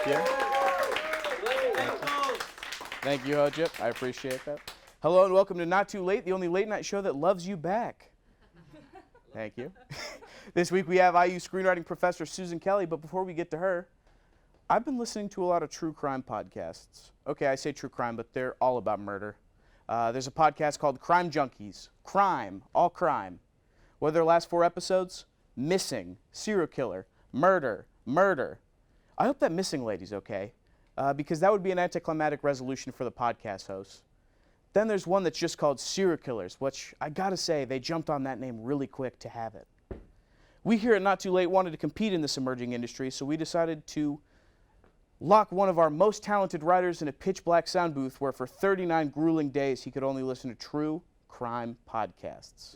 you. Thank you, Hojip. I appreciate that. Hello and welcome to Not Too Late, the only late night show that loves you back. Thank you. This week we have IU screenwriting professor Susan Kelly, but before we get to her, I've been listening to a lot of true crime podcasts. Okay, I say true crime, but they're all about murder. There's a podcast called Crime Junkies. Crime, all crime. What are their last 4 episodes? Missing, serial killer, murder, murder. I hope that missing lady's okay, because that would be an anticlimactic resolution for the podcast hosts. Then there's one that's just called Serial Killers, which I gotta say, they jumped on that name really quick to have it. We here at Not Too Late wanted to compete in this emerging industry, so we decided to lock one of our most talented writers in a pitch-black sound booth where for 39 grueling days he could only listen to true crime podcasts.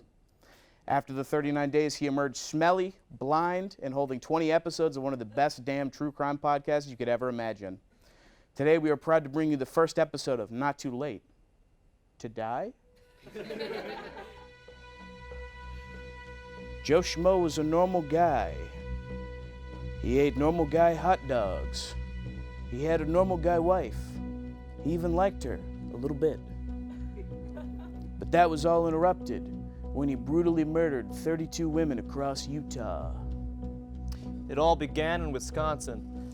After the 39 days, he emerged smelly, blind, and holding 20 episodes of one of the best damn true crime podcasts you could ever imagine. Today, we are proud to bring you the first episode of Not Too Late to Die. Joe Schmo was a normal guy. He ate normal guy hot dogs. He had a normal guy wife. He even liked her a little bit. But that was all interrupted when he brutally murdered 32 women across Utah. It all began in Wisconsin.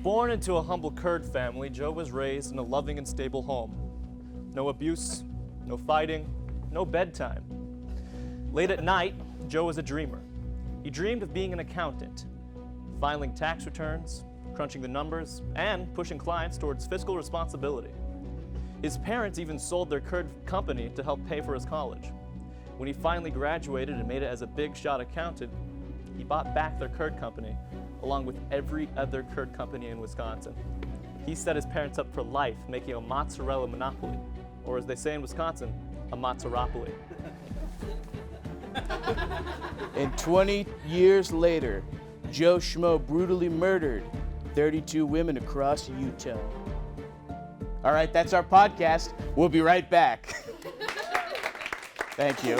Born into a humble Kurd family, Joe was raised in a loving and stable home. No abuse, no fighting, no bedtime. Late at night, Joe was a dreamer. He dreamed of being an accountant, filing tax returns, crunching the numbers, and pushing clients towards fiscal responsibility. His parents even sold their Kurd company to help pay for his college. When he finally graduated and made it as a big shot accountant, he bought back their Kurd company, along with every other Kurd company in Wisconsin. He set his parents up for life, making a mozzarella monopoly, or as they say in Wisconsin, a mozzaropoly. And 20 years later, Joe Schmo brutally murdered 32 women across Utah. All right, that's our podcast. We'll be right back. Thank you.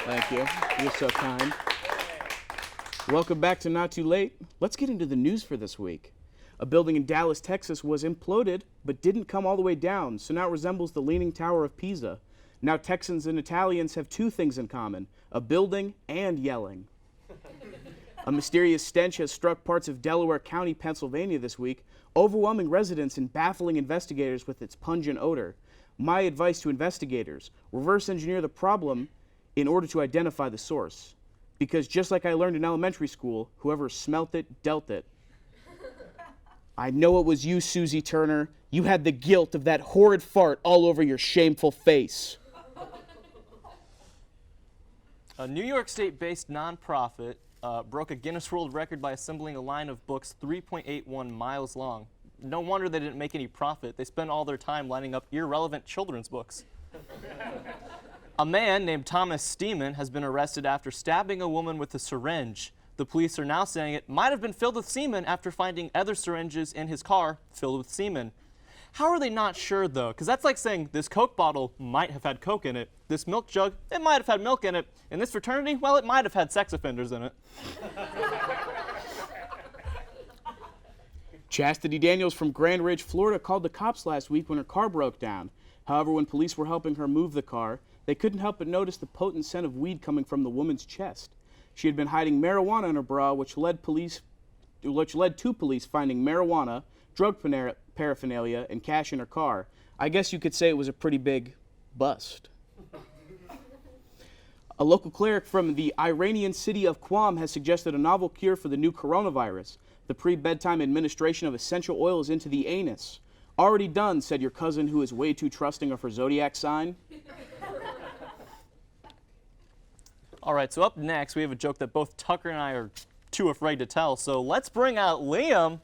Thank you. You're so kind. Welcome back to Not Too Late. Let's get into the news for this week. A building in Dallas, Texas was imploded, but didn't come all the way down, so now it resembles the Leaning Tower of Pisa. Now Texans and Italians have 2 things in common, a building and yelling. A mysterious stench has struck parts of Delaware County, Pennsylvania this week, overwhelming residents and baffling investigators with its pungent odor. My advice to investigators, reverse engineer the problem in order to identify the source. Because just like I learned in elementary school, whoever smelt it, dealt it. I know it was you, Susie Turner. You had the guilt of that horrid fart all over your shameful face. A New York State-based nonprofit broke a Guinness World Record by assembling a line of books 3.81 miles long. No wonder they didn't make any profit. They spent all their time lining up irrelevant children's books. A man named Thomas Steeman has been arrested after stabbing a woman with a syringe. The police are now saying it might have been filled with semen after finding other syringes in his car filled with semen. How are they not sure, though? Because that's like saying this Coke bottle might have had Coke in it. This milk jug, it might have had milk in it. And this fraternity, well, it might have had sex offenders in it. Chastity Daniels from Grand Ridge, Florida called the cops last week when her car broke down. However, when police were helping her move the car, they couldn't help but notice the potent scent of weed coming from the woman's chest. She had been hiding marijuana in her bra, which led to police finding marijuana, drug paraphernalia, and cash in her car. I guess you could say it was a pretty big bust. A local cleric from the Iranian city of Qom has suggested a novel cure for the new coronavirus, the pre-bedtime administration of essential oils into the anus. Already done, said your cousin who is way too trusting of her zodiac sign. All right, so up next, we have a joke that both Tucker and I are too afraid to tell. So let's bring out Liam.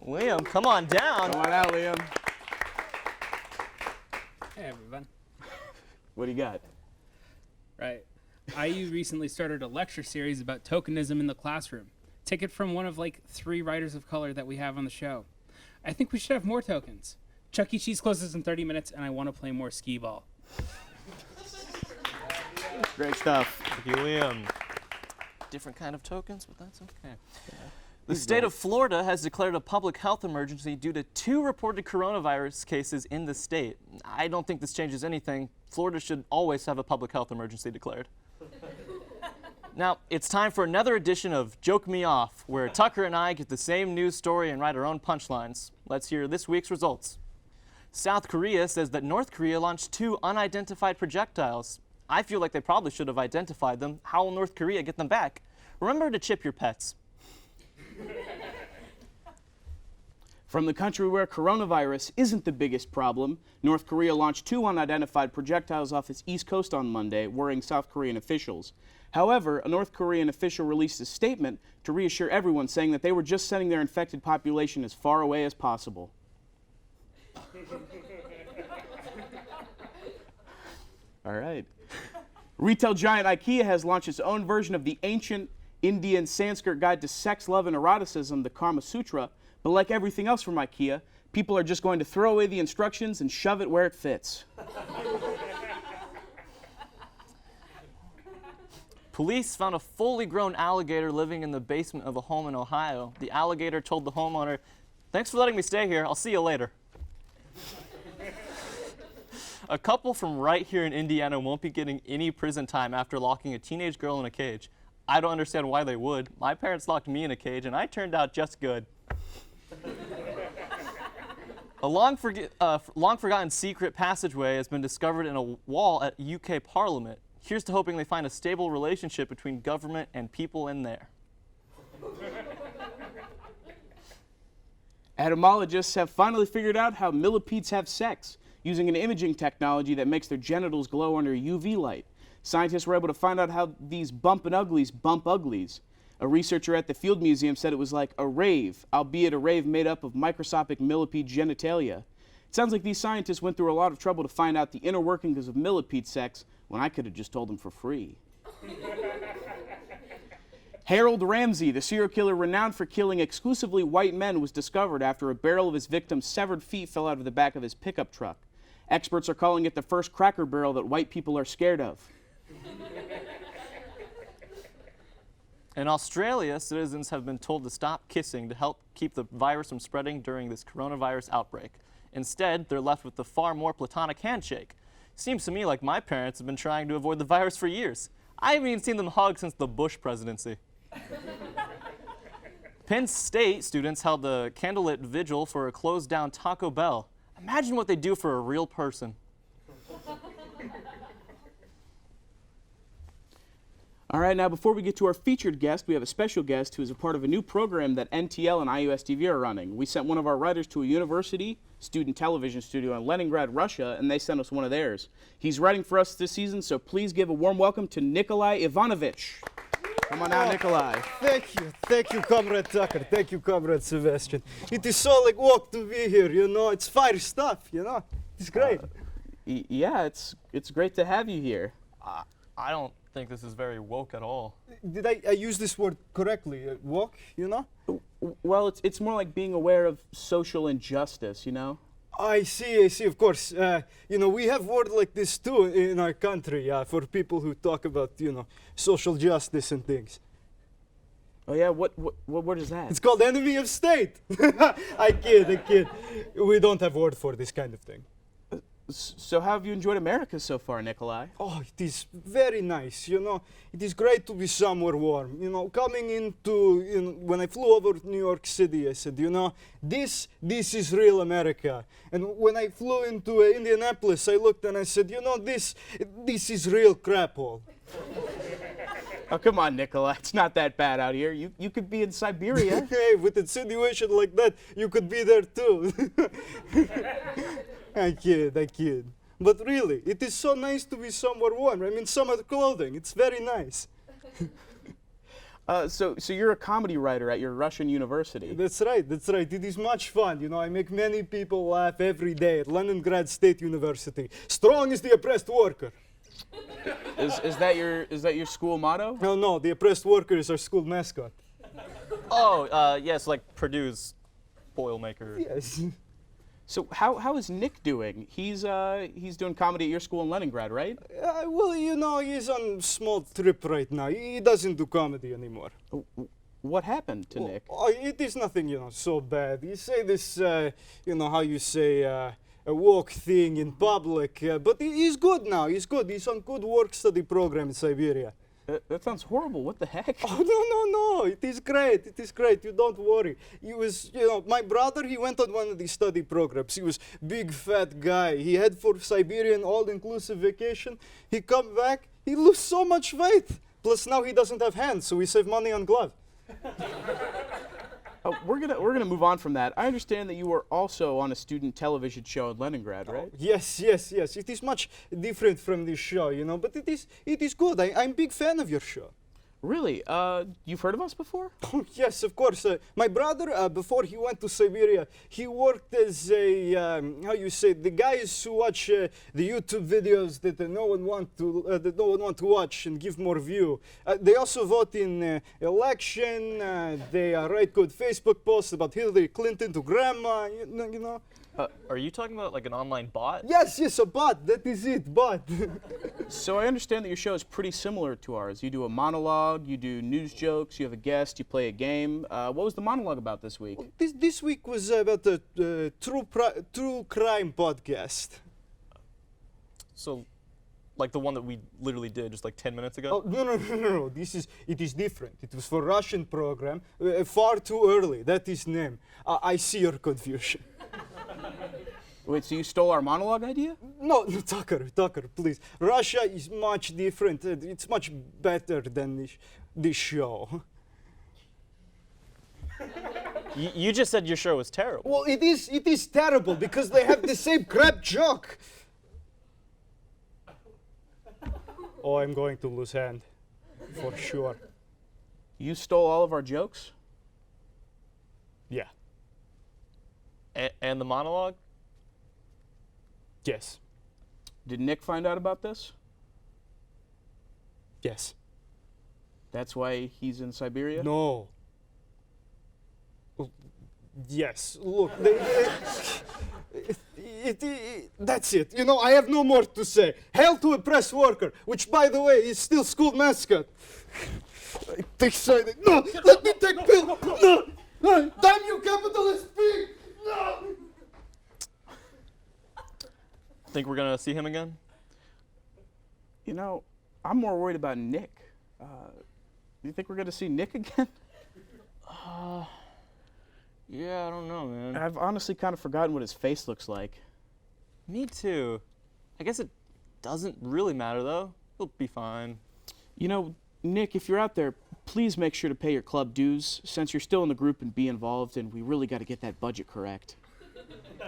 Liam, come on down. Come on out, Liam. Hey, everyone. What do you got? Right. IU recently started a lecture series about tokenism in the classroom. Take it from one of like 3 writers of color that we have on the show. I think we should have more tokens. Chuck E. Cheese closes in 30 minutes, and I want to play more skee ball. Great stuff. Thank you, Liam. Different kind of tokens, but that's okay. The state of Florida has declared a public health emergency due to 2 reported coronavirus cases in the state. I don't think this changes anything. Florida should always have a public health emergency declared. Now, it's time for another edition of Joke Me Off, where Tucker and I get the same news story and write our own punchlines. Let's hear this week's results. South Korea says that North Korea launched 2 unidentified projectiles. I feel like they probably should have identified them. How will North Korea get them back? Remember to chip your pets. From the country where coronavirus isn't the biggest problem, North Korea launched 2 unidentified projectiles off its east coast on Monday, worrying South Korean officials. However, a North Korean official released a statement to reassure everyone, saying that they were just sending their infected population as far away as possible. All right. Retail giant IKEA has launched its own version of the ancient Indian Sanskrit guide to sex, love, and eroticism, the Kama Sutra. But like everything else from IKEA, people are just going to throw away the instructions and shove it where it fits. Police found a fully grown alligator living in the basement of a home in Ohio. The alligator told the homeowner, "Thanks for letting me stay here. I'll see you later." A couple from right here in Indiana won't be getting any prison time after locking a teenage girl in a cage. I don't understand why they would. My parents locked me in a cage, and I turned out just good. A long forgotten secret passageway has been discovered in a wall at UK Parliament. Here's to hoping they find a stable relationship between government and people in there. Etymologists have finally figured out how millipedes have sex, using an imaging technology that makes their genitals glow under UV light. Scientists were able to find out how these bumpin' uglies bump uglies. A researcher at the Field Museum said it was like a rave, albeit a rave made up of microscopic millipede genitalia. It sounds like these scientists went through a lot of trouble to find out the inner workings of millipede sex when I could have just told them for free. Harold Ramsey, the serial killer renowned for killing exclusively white men, was discovered after a barrel of his victim's severed feet fell out of the back of his pickup truck. Experts are calling it the first Cracker Barrel that white people are scared of. In Australia, citizens have been told to stop kissing to help keep the virus from spreading during this coronavirus outbreak. Instead, they're left with the far more platonic handshake. Seems to me like my parents have been trying to avoid the virus for years. I haven't even seen them hug since the Bush presidency. Penn State students held a candlelit vigil for a closed-down Taco Bell. Imagine what they do for a real person. All right, now before we get to our featured guest, we have a special guest who is a part of a new program that NTL and IUSTV are running. We sent one of our writers to a university student television studio in Leningrad, Russia, and they sent us one of theirs. He's writing for us this season, so please give a warm welcome to Nikolai Ivanovich. Come on out, Nikolai. Thank you, Comrade Tucker. Thank you, Comrade Sebastian. It is so like work to be here, you know. It's fire stuff, you know. It's great. Yeah, it's great to have you here. I don't think this is very woke at all. Did I use this word correctly? Woke, you know? Well, it's more like being aware of social injustice, you know? I see, of course. You know, we have words like this too in our country, for people who talk about, you know, social justice and things. Oh yeah, what word is that? It's called enemy of state. I kid. We don't have word for this kind of thing. So how have you enjoyed America so far, Nikolai? Oh, it is very nice, you know. It is great to be somewhere warm. You know, coming into, when I flew over to New York City, I said, you know, this is real America. And when I flew into Indianapolis, I looked and I said, you know, this is real crap hole. Oh, come on, Nikolai. It's not that bad out here. You could be in Siberia. Hey, with a situation like that, you could be there too. I kid. But really, it is so nice to be somewhere warm. I mean, summer clothing. It's very nice. So you're a comedy writer at your Russian university. That's right. It is much fun. You know, I make many people laugh every day at Leningrad State University. Strong is the oppressed worker. Is that your school motto? No, the oppressed worker is our school mascot. Oh, yes, like Purdue's Boilermaker. Yes. So how is Nick doing? He's doing comedy at your school in Leningrad, right? Well, you know, he's on small trip right now. He doesn't do comedy anymore. What happened to Nick? Oh, it is nothing, you know, so bad. You say this, you know, how you say a woke thing in public, but he's good now. He's good. He's on good work-study program in Siberia. That sounds horrible. What the heck? Oh, no. It is great. You don't worry. He was, you know, my brother, he went on one of these study programs. He was big, fat guy. He had for Siberian all-inclusive vacation. He come back, he lose so much weight. Plus now he doesn't have hands, so we save money on glove. We're gonna move on from that. I understand that you were also on a student television show in Leningrad, right? Yes. It is much different from this show, you know, but it is good. I'm a big fan of your show. Really? You've heard of us before? Oh, yes, of course. My brother, before he went to Siberia, he worked as a, how you say, the guys who watch the YouTube videos that no one want to watch and give more view. They also vote in election. They write good Facebook posts about Hillary Clinton to grandma. You know. Are you talking about like an online bot? Yes, a bot. That is it, bot. So I understand that your show is pretty similar to ours. You do a monologue, you do news jokes, you have a guest, you play a game. What was the monologue about this week? This week was about a true crime podcast. So, like the one that we literally did just like 10 minutes ago? Oh, no. It is different. It was for Russian program, far too early. That is name. I see your confusion. Wait, so you stole our monologue idea? No, Tucker, please. Russia is much different. It's much better than this show. You just said your show was terrible. Well, it is terrible because they have the same crap joke. Oh, I'm going to lose hand, for sure. You stole all of our jokes? Yeah. And the monologue? Yes. Did Nick find out about this? Yes. That's why he's in Siberia? No. Yes. Look, that's it. You know, I have no more to say. Hail to a press worker, which, by the way, is still school mascot. Excited. No, let me take pill. No, damn you, capitalist pig. No. Think we're gonna see him again? You know, I'm more worried about Nick. You think we're gonna see Nick again? Yeah, I don't know, man. I've honestly kind of forgotten what his face looks like. Me too. I guess it doesn't really matter though. He'll be fine. You know, Nick, if you're out there, please make sure to pay your club dues, since you're still in the group and be involved, and we really got to get that budget correct.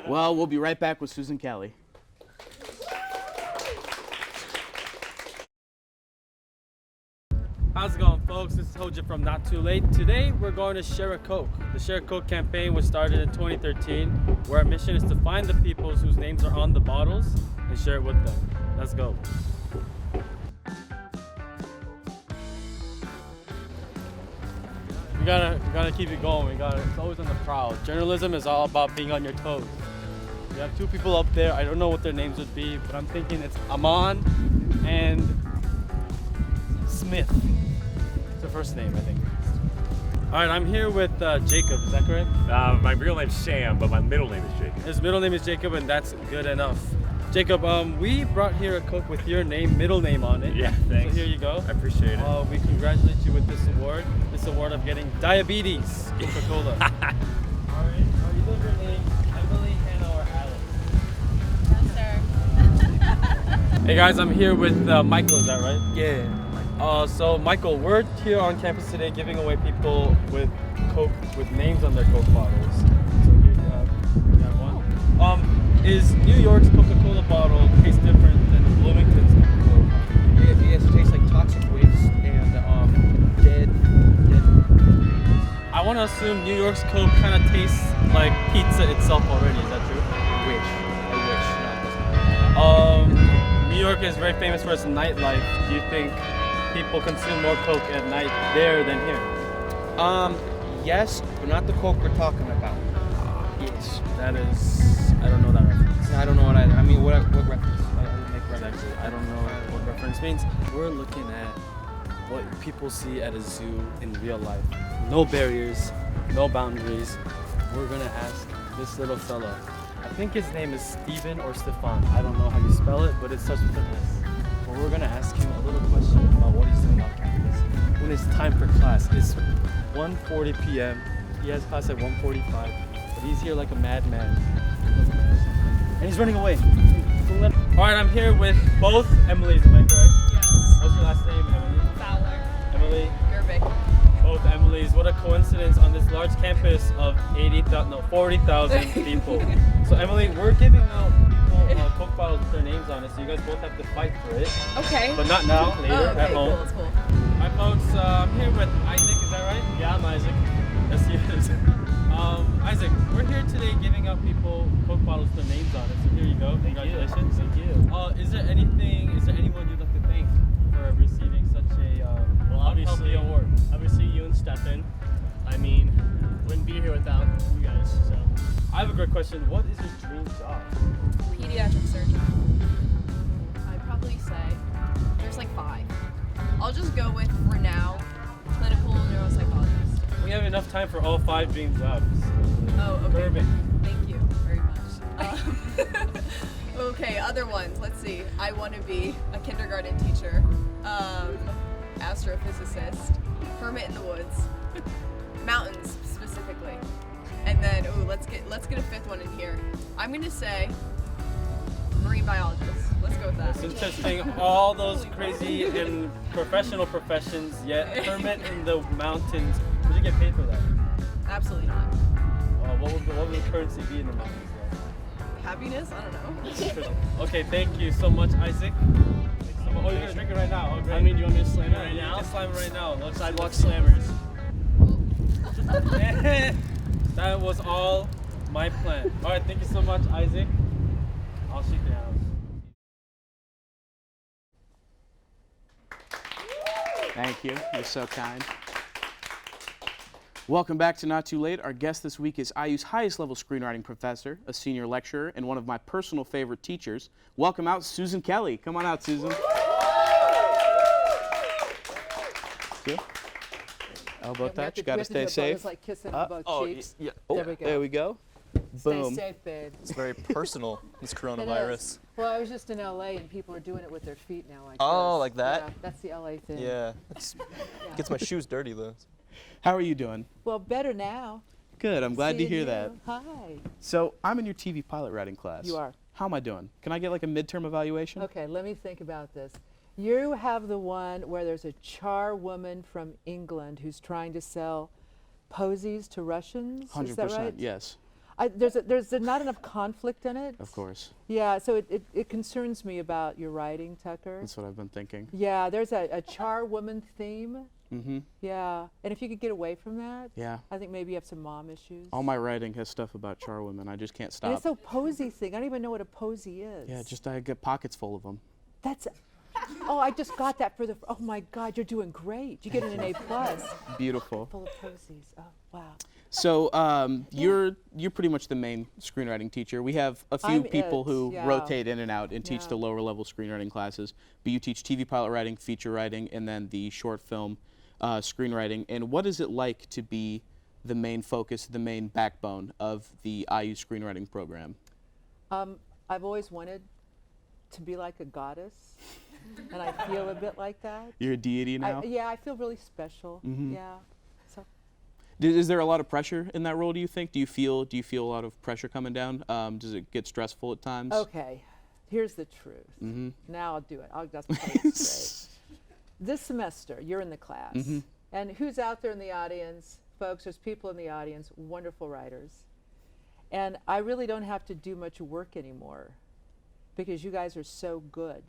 Well, we'll be right back with Susan Kelly. How's it going, folks? This is Hoja from Not Too Late. Today, we're going to Share a Coke. The Share a Coke campaign was started in 2013, where our mission is to find the people whose names are on the bottles and share it with them. Let's go. We gotta keep it going. It's always on the prowl. Journalism is all about being on your toes. We have two people up there. I don't know what their names would be, but I'm thinking it's Aman and Smith. It's the first name, I think. All right, I'm here with Jacob. Is that correct? My real name's Sam, but my middle name is Jacob. His middle name is Jacob, and that's good enough. Jacob, we brought here a Coke with your middle name on it. Yeah, thanks. So here you go. I appreciate it. We congratulate you with this award of getting diabetes Coca-Cola. All right, are you your name, Emily, Hannah, or Alex? Yes, sir. Hey guys, I'm here with Michael, is that right? Yeah. So Michael, we're here on campus today giving away people with Coke with names on their Coke bottles. So here you have one. Is New York's Coca-Cola bottle taste different than Bloomington's Coca-Cola bottle? Yes, it tastes like toxic waste and dead. I want to assume New York's Coke kind of tastes like pizza itself already. Is that true? I wish. No, it doesn't. New York is very famous for its nightlife. Do you think people consume more Coke at night there than here? Yes, but not the Coke we're talking about. Yes. That is, I don't know that reference. I don't know what I mean, what reference? I don't make reference. Exactly. I don't know what reference means. We're looking at what people see at a zoo in real life. No barriers, no boundaries. We're gonna ask this little fella. I think his name is Steven or Stefan. I don't know how you spell it, but it starts with an S. But we're gonna ask him a little question about what he's doing on campus when it's time for class. It's 1:40 p.m. He has class at 1:45, but he's here like a madman. And he's running away. All right, I'm here with both Emily's, am I correct? Yes. What's your last name, Emily? Fowler. Emily? Gerbic. Both Emily's. What a coincidence on this large campus of 40,000 people. So Emily, we're giving out people Coke bottles with their names on it, so you guys both have to fight for it. Okay. But not now, later, okay, at home. Cool, that's cool. Alright folks, I'm here with Isaac, is that right? Yeah, I'm Isaac. Yes, he is. Isaac, we're here today giving out people Coke bottles with their names on it, so here you go. Congratulations. Thank you. Is there anyone you'd like to thank for receiving such a unhealthy award? Obviously you and Stefan. I mean, wouldn't be here without you guys, so. I have a great question. What is your dream job? Pediatric surgeon. I'd probably say there's like 5. I'll just go with, for now, clinical neuropsychologist. We have enough time for all 5 dream jobs. Oh, okay. Perfect. Thank you very much. Okay, other ones. Let's see. I want to be a kindergarten teacher, astrophysicist, hermit in the woods, mountains specifically, and then let's get a 5th one in here. I'm gonna say marine biologist. Let's go with that. It's interesting, all those crazy and professional professions, yet hermit in the mountains. Would you get paid for that? Absolutely not. What would the currency be in the mountains though? Happiness? I don't know. Okay, thank you so much, Isaac. Oh, you're gonna drink it right now. Oh, great. I mean, do you want me to slam it right You now? can slam it right now. Sidewalk slammers. That was all my plan. All right, thank you so much, Isaac. I'll shake your hands. Thank you. You're so kind. Welcome back to Not Too Late. Our guest this week is IU's highest level screenwriting professor, a senior lecturer, and one of my personal favorite teachers. Welcome out Susan Kelly. Come on out, Susan. Thank you. Elbow touch. Got to stay safe. It's like kissing both cheeks. yeah. There we go. There we go. Stay Boom. safe, babe. It's very personal, this It coronavirus. is. Well, I was just in LA and people are doing it with their feet now. Like Oh, this. like that? Yeah, that's the LA thing. Yeah, gets my shoes dirty though. How are you doing? Well, better now. Good. I'm glad to Seeing hear you. that. Hi. So I'm in your TV pilot writing class. You are. How am I doing? Can I get like a midterm evaluation? Okay, let me think about this. You have the one where there's a char woman from England who's trying to sell posies to Russians. 100%. Is that right? Yes, There's not enough conflict in it. of course. Yeah, so it concerns me about your writing, Tucker. That's what I've been thinking. Yeah, there's a char woman theme. Mm-hmm. Yeah, and if you could get away from that, Yeah. I think maybe you have some mom issues. All my writing has stuff about char women. I just can't And stop. it's so posy thing. I don't even know what a posy is. Yeah, just I get pockets full of them. That's. Oh, I just got that for the. Oh my God, you're doing great. You get an A+. Beautiful. Full of posies. Oh wow. So you're pretty much the main screenwriting teacher. We have a few I'm people it, who yeah. rotate in and out and teach Yeah. the lower level screenwriting classes. But you teach TV pilot writing, feature writing, and then the short film screenwriting. And what is it like to be the main focus, the main backbone of the IU screenwriting program? I've always wanted to be like a goddess, and I feel a bit like that. You're a deity now? Yeah, I feel really special. Mhm. Yeah. So. Is there a lot of pressure in that role, do you think? Do you feel a lot of pressure coming down? Does it get stressful at times? Okay, here's the truth. Mm-hmm. Now I'll do it. I'll just play it straight. this semester, you're in the class. Mhm. And who's out there in the audience? Folks, there's people in the audience, wonderful writers. And I really don't have to do much work anymore because you guys are so good.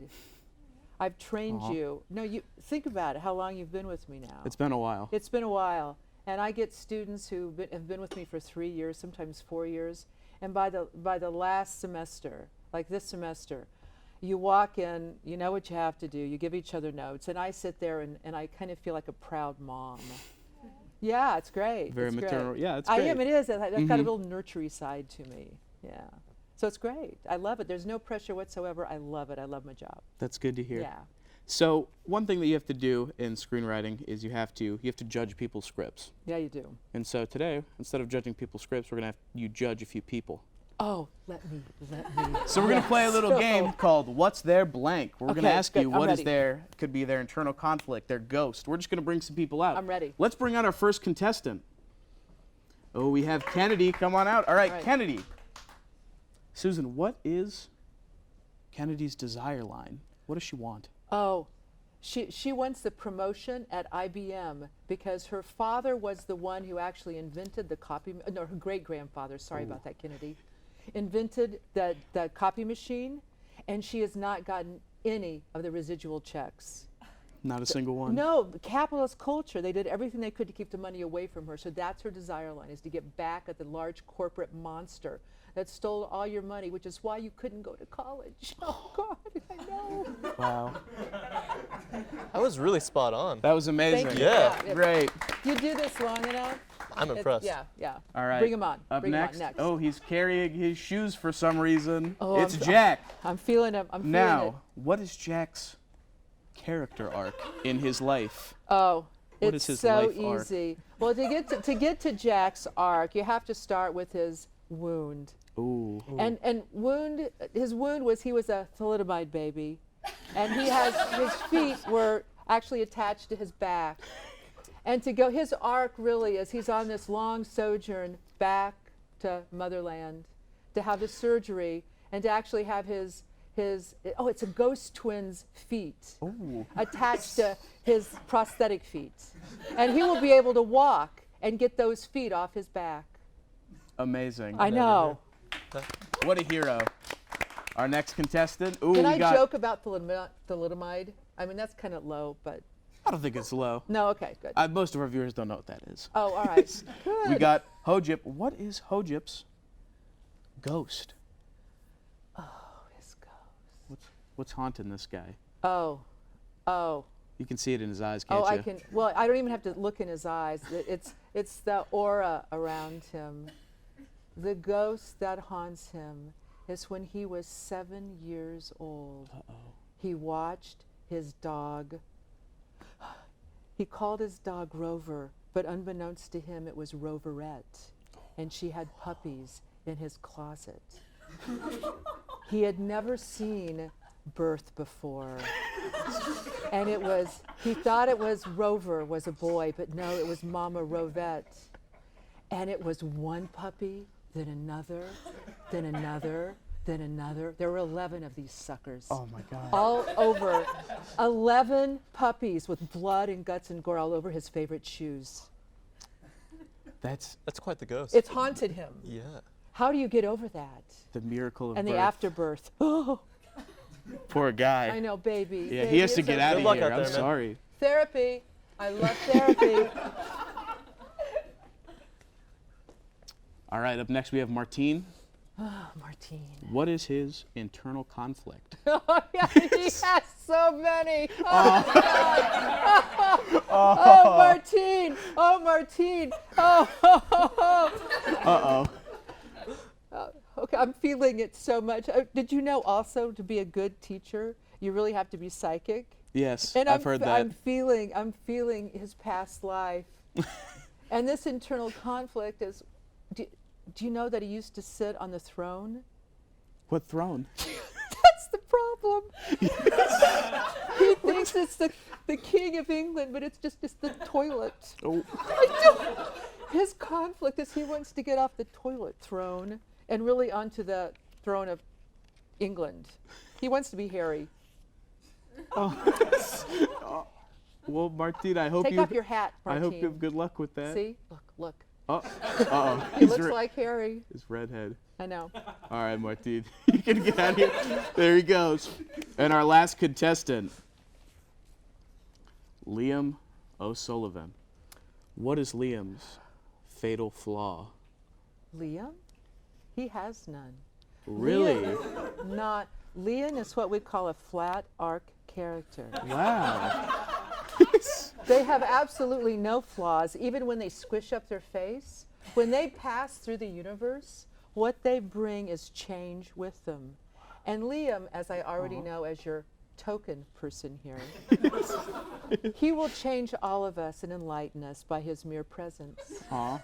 I've trained Aw. you. No, you think about it, how long you've been with me now. It's been a while. It's been a while. And I get students who have been with me for 3 years, sometimes 4 years. And by the last semester, like this semester, you walk in, you know what you have to do, you give each other notes, and I sit there and I kind of feel like a proud mom. Yeah, it's great. Very it's maternal. Great. Yeah, it's I great. am, it is. That's got a Mhm. little nurtury side to me. Yeah. So it's great. I love it. There's no pressure whatsoever. I love it. I love my job. That's good to hear. Yeah. So one thing that you have to do in screenwriting is you have to judge people's scripts. Yeah, you do. And so today, instead of judging people's scripts, we're gonna have you judge a few people. Oh, let me. So we're gonna play a little game called What's Their Blank. We're gonna Okay, ask good. you I'm what is ready. their, could be their internal conflict, their ghost. We're just gonna bring some people out. I'm ready. Let's bring out our first contestant. Oh, we have Kennedy. Come on out. All right, All right. Kennedy. Susan, what is Kennedy's desire line? What does she want? Oh, she wants the promotion at IBM because her father was the one who actually invented the copy. No, her great-grandfather. Sorry about that, Kennedy. Invented the copy machine, and she has not gotten any of the residual checks. Not a single one? No, the capitalist culture. They did everything they could to keep the money away from her. So that's her desire line, is to get back at the large corporate monster that stole all your money, which is why you couldn't go to college. Oh, God, I know. Wow. That was really spot on. That was amazing. Thank you. Yeah. Great. You do this long enough? I'm impressed. Yeah. All right. Bring him on. Up Bring him on next. next. Oh, he's carrying his shoes for some reason. Oh, it's I'm- Jack. I'm feeling him. I'm feeling it. Now, what is Jack's character arc in his life? Oh, What it's is his so life arc? easy. Well, to get to Jack's arc, you have to start with his wound. Ooh. And his wound was he was a thalidomide baby, and his feet were actually attached to his back. And his arc really is he's on this long sojourn back to motherland, to have the surgery and to actually have his it's a ghost twin's feet Ooh. attached to his prosthetic feet, and he will be able to walk and get those feet off his back. Amazing. I know. What a hero. Our next contestant. Ooh, Can we I got, joke about thalidomide? I mean, that's kind of low, but I don't think it's low. no, okay, good. Most of our viewers don't know what that is. Oh, all right. Good. We got Hojip. What is Hojip's ghost? Oh, his ghost. What's haunting this guy? Oh. You can see it in his eyes, can't Oh, you? I can. Well, I don't even have to look in his eyes. It's the aura around him. The ghost that haunts him is when he was 7 years old. Uh-oh. He watched his dog. He called his dog Rover, but unbeknownst to him, it was Roverette, and she had puppies in his closet. He had never seen birth before. And he thought it was Rover was a boy, but no, it was Mama Rovette. And it was one puppy, then another, then another, then another. There were 11 of these suckers. Oh my God. All over. 11 puppies with blood and guts and gore all over his favorite shoes. That's That's quite the ghost. It's haunted him. Yeah. How do you get over that? the miracle of And birth. the afterbirth. Oh, Poor guy. I know, baby. Yeah, baby, he has to it's get okay. out Good of luck here. out I'm there, man. sorry. Therapy. I love therapy. All right, up next we have Martine. Oh, Martine. What is his internal conflict? Oh, yeah, he has so many. Oh, God. Oh, Martine. Oh, Martine. Oh. Uh-oh. Okay, I'm feeling it so much. Did you know also to be a good teacher, you really have to be psychic? Yes, And I've heard that. I'm feeling his past life. And this internal conflict is, do you know that he used to sit on the throne? What throne? That's the problem. He thinks it's the king of England, but it's just the toilet. Oh. His conflict is he wants to get off the toilet throne and really onto the throne of England. He wants to be Harry. Well, Martine, I hope Take you off your hat, I Martine. hope you have good luck with that. See? Look. Oh, uh-oh. He looks like Harry. His redhead. I know. All right, Martine, you can get out of here. There he goes. And our last contestant, Liam O'Sullivan. What is Liam's fatal flaw? Liam? He has none. Really? Liam is what we call a flat arc character. Wow. They have absolutely no flaws, even when they squish up their face. When they pass through the universe, what they bring is change with them. And Liam, as I already know as your token person here, he will change all of us and enlighten us by his mere presence. Aw.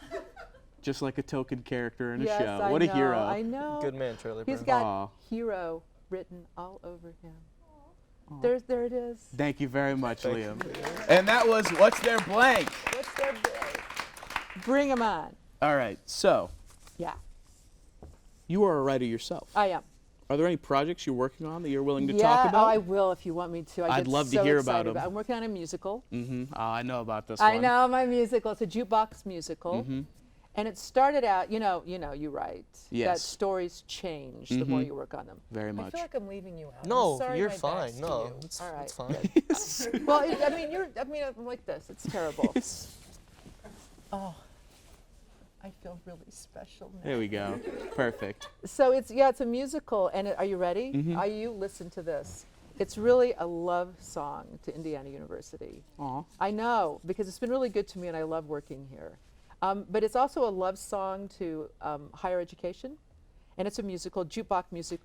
Just like a token character in a Yes, show. I What a know, hero. I know. Good man, Charlie He's Brown. got Aw. hero written all over him. There it is. Thank you very much, Liam. And that was What's Their Blank? What's their big? Bring him on. All right, so Yeah, you are a writer yourself. I am. Are there any projects you're working on that you're willing to Yeah, talk about? oh, I will if you want me to. I'd get love to so hear excited about 'em. I'm working on a musical. Mm-hmm. Oh, I know about this I one. know my musical. It's a jukebox musical, Mm-hmm. and it started out. You write. That Yes. stories change the more you work on them. Very I much. feel like I'm leaving you out. I'm No, sorry you're my fine. back's to No, you. it's, All right. it's fine. Well, I'm like this. It's terrible. Oh, I feel really special now. There we go. Perfect. So it's a musical, and are you ready? Mhm. You listen to this. It's really a love song to Indiana University. Aw. I know, because it's been really good to me, and I love working here. But it's also a love song to higher education, and it's a musical,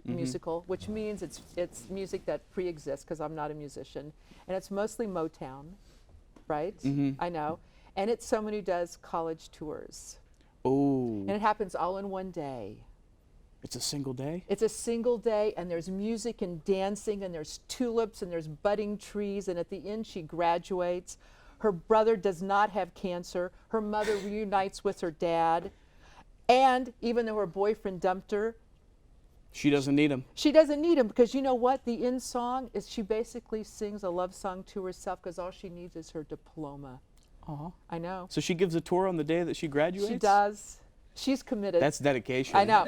musical, which means it's music that pre-exists, because I'm not a musician, and it's mostly Motown, right? I know, and it's someone who does college tours, Oh. and it happens all in one day. It's a single day? It's a single day, and there's music and dancing, and there's tulips, and there's budding trees, and at the end she graduates. Her brother does not have cancer. Her mother reunites with her dad. And even though her boyfriend dumped her, She doesn't need him. she doesn't need him, because you know what? The end song is she basically sings a love song to herself, because all she needs is her diploma. Aw. I know. So she gives a tour on the day that she graduates? She does. She's committed. That's dedication. I know.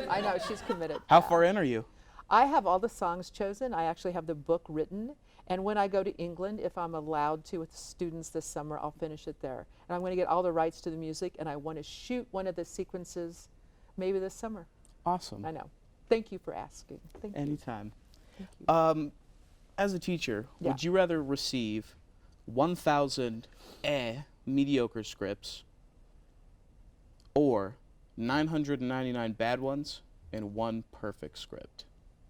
She's committed. How Yeah. far in are you? I have all the songs chosen. I actually have the book written. And when I go to England, if I'm allowed to with students this summer, I'll finish it there. And I'm going to get all the rights to the music, and I want to shoot one of the sequences maybe this summer. Awesome. I know. Thank you for asking. Thank you. Anytime. Thank you. As a teacher, Yeah. would you rather receive 1,000 mediocre scripts or 999 bad ones and one perfect script?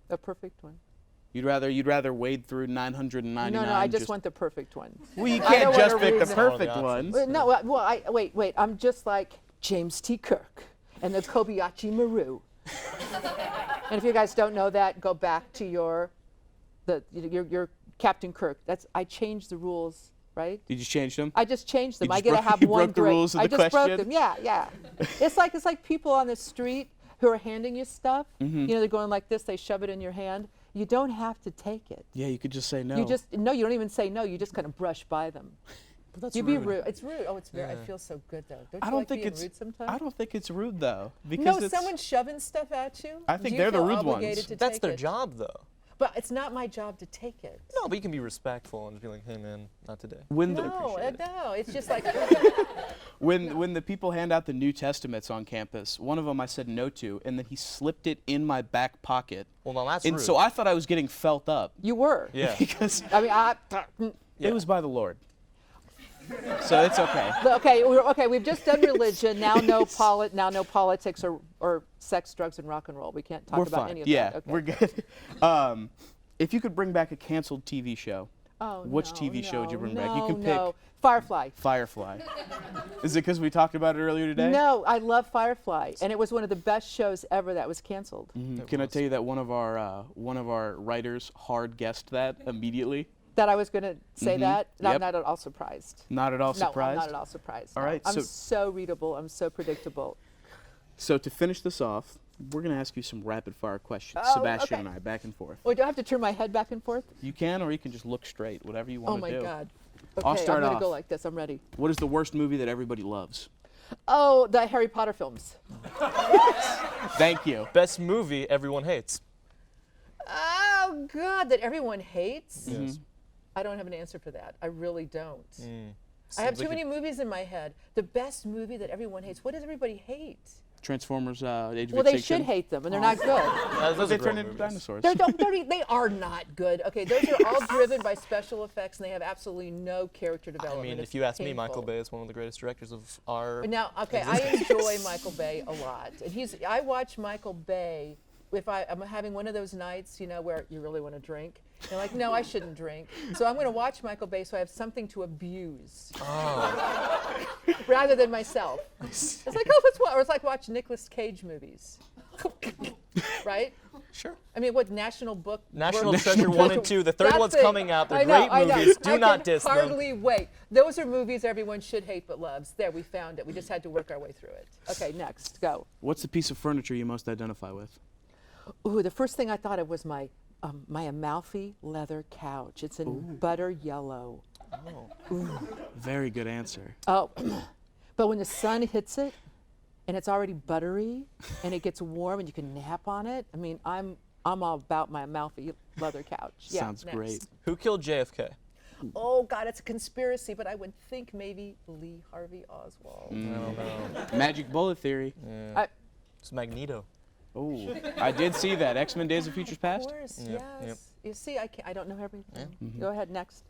A perfect one. You'd rather wade through 999. No, I just want the perfect one. Well, you I can't don't just wanna pick the read the- perfect All the ones. No, wait. I'm just like James T. Kirk and the Kobayashi Maru. And if you guys don't know that, go back to your Captain Kirk. I changed the rules, right? Did you change them? I just changed them. You I just get to broke- have you one broke the grade. rules of I the just broke question? them. Yeah. It's like people on the street who are handing you stuff. Mm-hmm. You know, they're going like this. They shove it in your hand. You don't have to take it. Yeah, you could just say no. You don't even say no. You just kind of brush by them. But that's You rude. be rude. It's rude. Oh, it's very. I Yeah. feel so good though. Don't you I don't like think being it's. rude sometimes? I don't think it's rude though, because No, it's, someone shoving stuff at you. I think do you they're the feel rude ones. obligated to That's take their it? job, though. But it's not my job to take it. No, but you can be respectful and be like, hey, man, not today. when No, the no. It's just like when the people hand out the New Testaments on campus, one of them I said no to, and then he slipped it in my back pocket, Well, now that's and rude. so I thought I was getting felt up you were. Yeah. because I mean, Yeah. it was by the Lord, so it's okay. okay. We've just done religion. Now no politics or sex, drugs, and rock and roll. We can't talk We're about fine. any of Yeah, that. Okay. we're good. If you could bring back a canceled TV show, Oh, which no, TV show would you bring back? You no, can no. pick Firefly. Firefly. Is it because we talked about it earlier today? No, I love Firefly, and it was one of the best shows ever that was canceled. Mhm. Can I tell you that one of our writers hard guessed that immediately? That I was going to say that. And Yep. I'm not at all surprised. Not at all No, I'm surprised. not at all surprised. All no. right, I'm so- so readable. I'm so predictable. So to finish this off, we're going to ask you some rapid fire questions, Oh, Sebastian okay. and I, back and forth. Wait, do I have to turn my head back and forth? You can, or you can just look straight, whatever you Oh want to my do. God. Okay, I'll start I'm gonna off. go like this. I'm ready. What is the worst movie that everybody loves? Oh, the Harry Potter films. Thank you. Best movie everyone hates. Oh God, that everyone hates. Yes. I don't have an answer for that. I really don't. I Seems have too like many movies in my head. The best movie that everyone hates. What does everybody hate? Transformers: Age of Well, they Extinction. should hate them, and they're not good. Those They are turn great into movies. dinosaurs. They are not good. Okay, those are all driven by special effects, and they have absolutely no character I development. mean, It's if you ask me, painful. Michael Bay is one of the greatest directors of our. Now, okay, I enjoy Michael Bay a lot, and I watch Michael Bay if I'm having one of those nights, you know, where you really want to drink. You're like, no, I shouldn't drink. So I'm going to watch Michael Bay so I have something to abuse. Rather than myself. It's like, oh, let's watch. Or it's like watch Nicolas Cage movies. Right? Sure. I mean, what National Book? National Treasure 1 and 2. The third That one's thing. coming out. They're I know, great I know. movies. Do I not can diss them. hardly wait. Those are movies everyone should hate but loves. There, we found it. We just had to work our way through it. Okay, next, go. What's the piece of furniture you most identify with? Ooh, the first thing I thought of was my Amalfi leather couch. It's in butter yellow. Very good answer. Oh, but when the sun hits it, and it's already buttery, and it gets warm, and you can nap on it. I mean, I'm all about my Amalfi leather couch. Yeah, Sounds next. great. Who killed JFK? Oh God, it's a conspiracy, but I would think maybe Lee Harvey Oswald. I don't know. Magic bullet theory. It's Magneto. Oh, I did see that. X-Men: Days of Futures Of Past. course, Yep, yes. yep. You see, I don't know everything. Go ahead, next.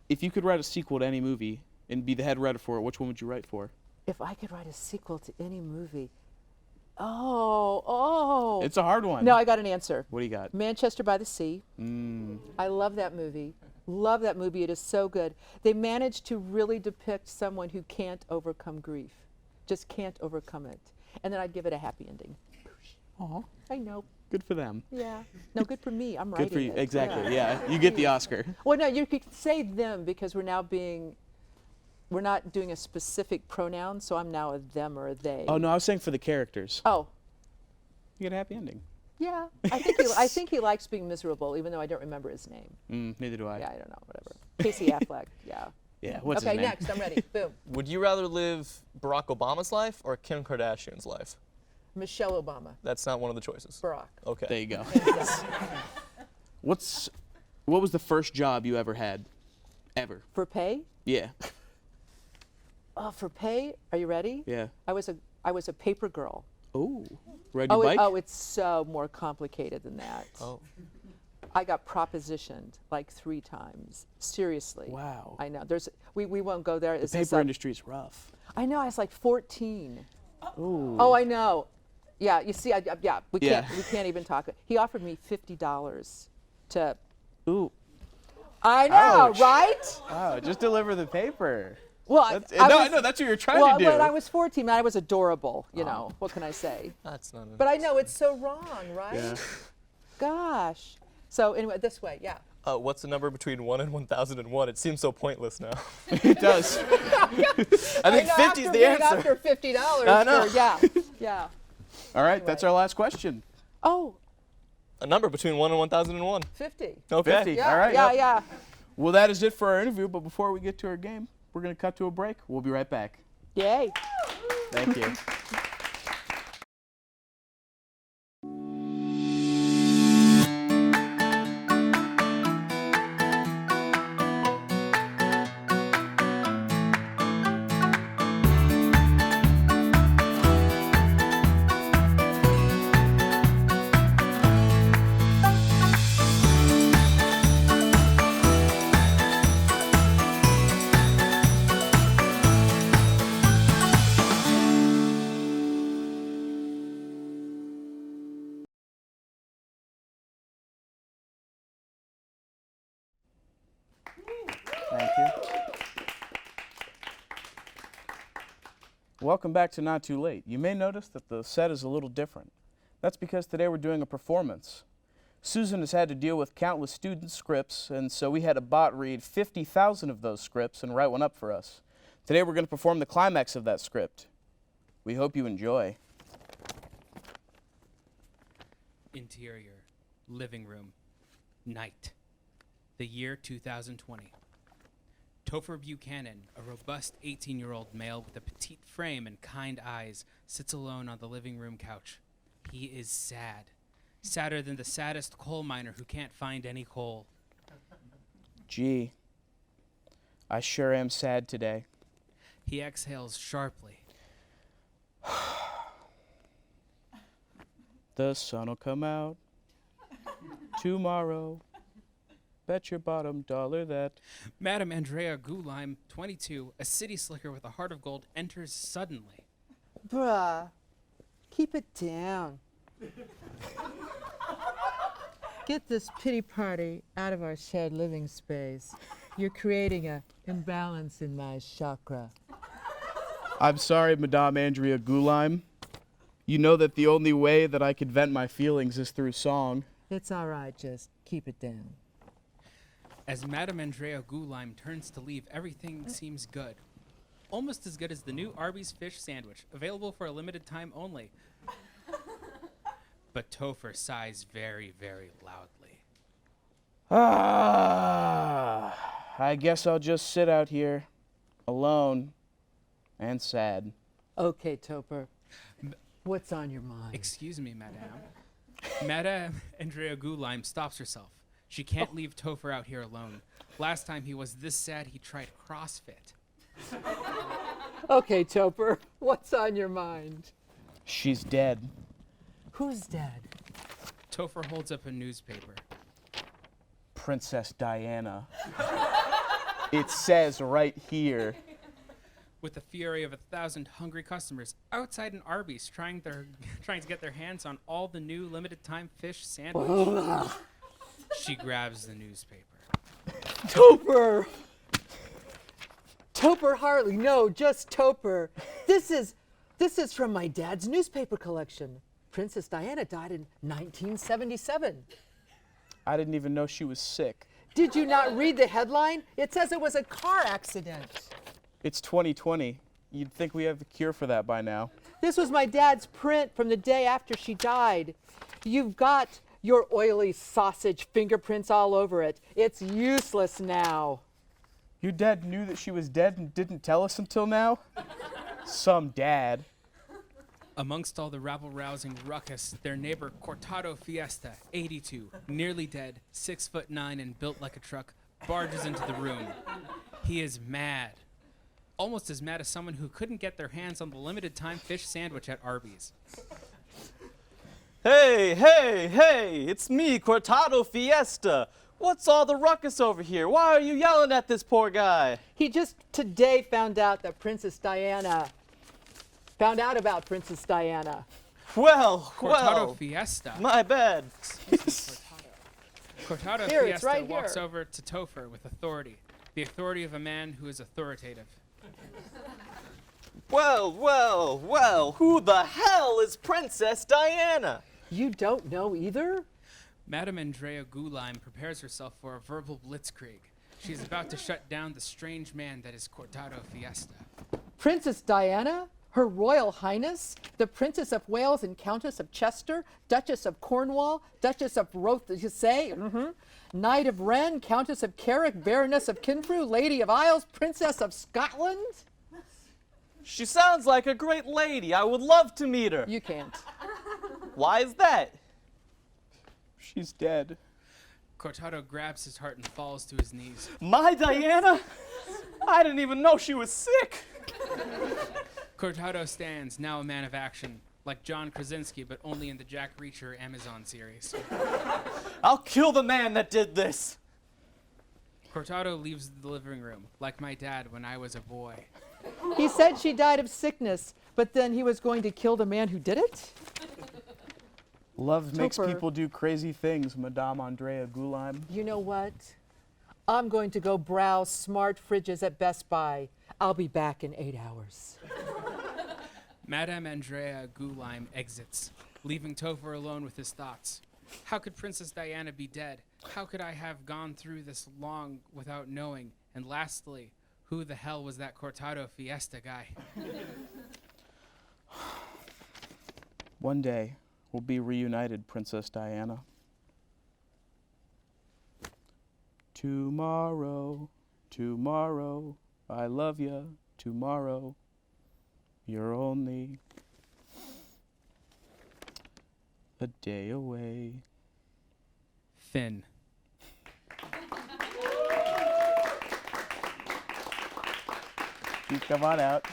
If you could write a sequel to any movie and be the head writer for it, which one would you write for? If I could write a sequel to any movie, oh. It's a hard one. No, I got an answer. What do you got? Manchester by the Sea. I love that movie. Love that movie. It is so good. They managed to really depict someone who can't overcome grief, just can't overcome it. And then I'd give it a happy ending. Aw, I know. good for them. Yeah. No, good for me. I'm writing Good for you. it. Exactly. Yeah, you get the Oscar. Well, no, you could say them because we're not doing a specific pronoun, so I'm now a them or a they. Oh no, I was saying for the characters. Oh, You get a happy ending. yeah. I think he likes being miserable, even though I don't remember his name. Neither do I. Yeah, I don't know. Whatever. Casey Affleck. Yeah. Yeah, what's Okay, his name? next. I'm ready. Boom. Would you rather live Barack Obama's life or Kim Kardashian's life? Michelle Obama. That's not one of the choices. Barack. Okay. There you go. Yeah. What was the first job you ever had? Ever? For pay? Yeah. Oh, for pay? Are you ready? Yeah. I was a paper girl. Oh. Ride your bike? It's so more complicated than that. Oh. I got propositioned like 3 times. Seriously. Wow. I know. We won't go there. The Is this paper a- industry is rough. I know. I was like 14. Ooh. Oh, I know. Yeah. You see, we Yeah. can't even talk. He offered me $50 to. Ooh. I know, Ouch. right? Wow, just deliver the paper. Well, I know that's what you're trying to do. When I was 14, man, I was adorable. You know, what can I say? That's not. But I know it's so wrong, right? Yeah. Gosh. So anyway, this way, yeah. What's the number between 1 and 1001? It seems so pointless now. It does. I think 50 is the answer. After $50. I know. Yeah. All right, that's our last question. Oh, A number between 1 and 1001. 50. Okay. 50. Yeah, All right. yeah. Well, that is it for our interview, but before we get to our game, we're going to cut to a break. We'll be right back. Yay. Thank you. Thank you. Welcome back to Not Too Late. You may notice that the set is a little different. That's because today we're doing a performance. Susan has had to deal with countless student scripts, and so we had a bot read 50,000 of those scripts and write one up for us. Today we're going to perform the climax of that script. We hope you enjoy. Interior, living room, night. The year 2020. Topher Buchanan, a robust 18-year-old male with a petite frame and kind eyes, sits alone on the living room couch. He is sad. Sadder than the saddest coal miner who can't find any coal. Gee, I sure am sad today. He exhales sharply. The sun'll come out tomorrow. Bet your bottom dollar that. Madame Andrea Gulheim, 22, a city slicker with a heart of gold, enters suddenly. Bruh, keep it down. Get this pity party out of our shared living space. You're creating an imbalance in my chakra. I'm sorry, Madame Andrea Gulheim. You know that the only way that I could vent my feelings is through song. It's all right, just keep it down. As Madame Andrea Gulheim turns to leave, everything seems good. Almost as good as the new Arby's fish sandwich, available for a limited time only. But Topher sighs very, very loudly. I guess I'll just sit out here, alone and sad. Okay, Topher, what's on your mind? Excuse me, Madame. Madame Andrea Gulheim stops herself. She can't leave Topher out here alone. Last time he was this sad, he tried CrossFit. Okay, Topher, what's on your mind? She's dead. Who's dead? Topher holds up a newspaper. Princess Diana. It says right here. With the fury of 1,000 hungry customers outside an Arby's trying to get their hands on all the new limited time fish sandwich. She grabs the newspaper. Topher! Topher Hartley, no, just Topher. This is from my dad's newspaper collection. Princess Diana died in 1977. I didn't even know she was sick. Did you not read the headline? It says it was a car accident. It's 2020. You'd think we have the cure for that by now. This was my dad's print from the day after she died. You've got your oily sausage fingerprints all over it. It's useless now. Your dad knew that she was dead and didn't tell us until now? Some dad. Amongst all the rabble-rousing ruckus, their neighbor Cortado Fiesta, 82, nearly dead, 6'9" and built like a truck, barges into the room. He is mad. Almost as mad as someone who couldn't get their hands on the limited time fish sandwich at Arby's. Hey, hey, hey, it's me, Cortado Fiesta. What's all the ruckus over here? Why are you yelling at this poor guy? He just today found out about Princess Diana. Cortado Fiesta. My bad. Cortado Here, it's Fiesta right walks here. over to Topher with authority. The authority of a man who is authoritative. Well, who the hell is Princess Diana? You don't know either? Madame Andrea Gulheim prepares herself for a verbal blitzkrieg. She is about to shut down the strange man that is Cortado Fiesta. Princess Diana, Her Royal Highness, the Princess of Wales and Countess of Chester, Duchess of Cornwall, Duchess of Rothesay, Knight of Wren, Countess of Carrick, Baroness of Kinfrew, Lady of Isles, Princess of Scotland. She sounds like a great lady. I would love to meet her. You can't. Why is that? She's dead. Cortado grabs his heart and falls to his knees. My Diana? I didn't even know she was sick. Cortado stands, now a man of action, like John Krasinski, but only in the Jack Reacher Amazon series. I'll kill the man that did this. Cortado leaves the living room, like my dad when I was a boy. He said she died of sickness, but then he was going to kill the man who did it? Love makes Topher. people do crazy things, Madame Andrea Gulheim. You know what? I'm going to go browse smart fridges at Best Buy. I'll be back in 8 hours. Madame Andrea Gulheim exits, leaving Topher alone with his thoughts. How could Princess Diana be dead? How could I have gone through this long without knowing? And lastly, who the hell was that Cortado Fiesta guy? One day, we'll be reunited, Princess Diana. Tomorrow, tomorrow. I love ya, tomorrow. You're only a day away. Finn. Come on out.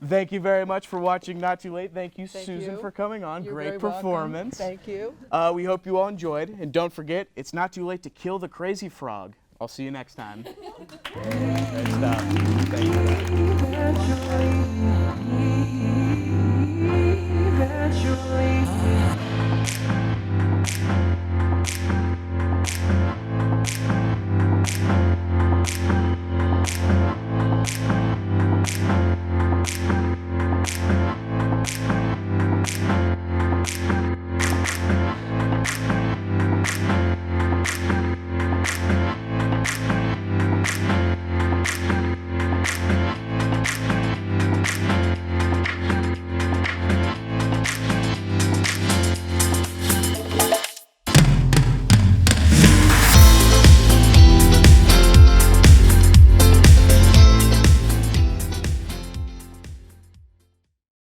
Thank you very much for watching Not Too Late. Thank you, Susan, you. for coming on. You're Great very welcome. performance. Thank you. We hope you all enjoyed. And don't forget, it's not too late to kill the crazy frog. I'll see you next time. Great stuff. Thank you for that.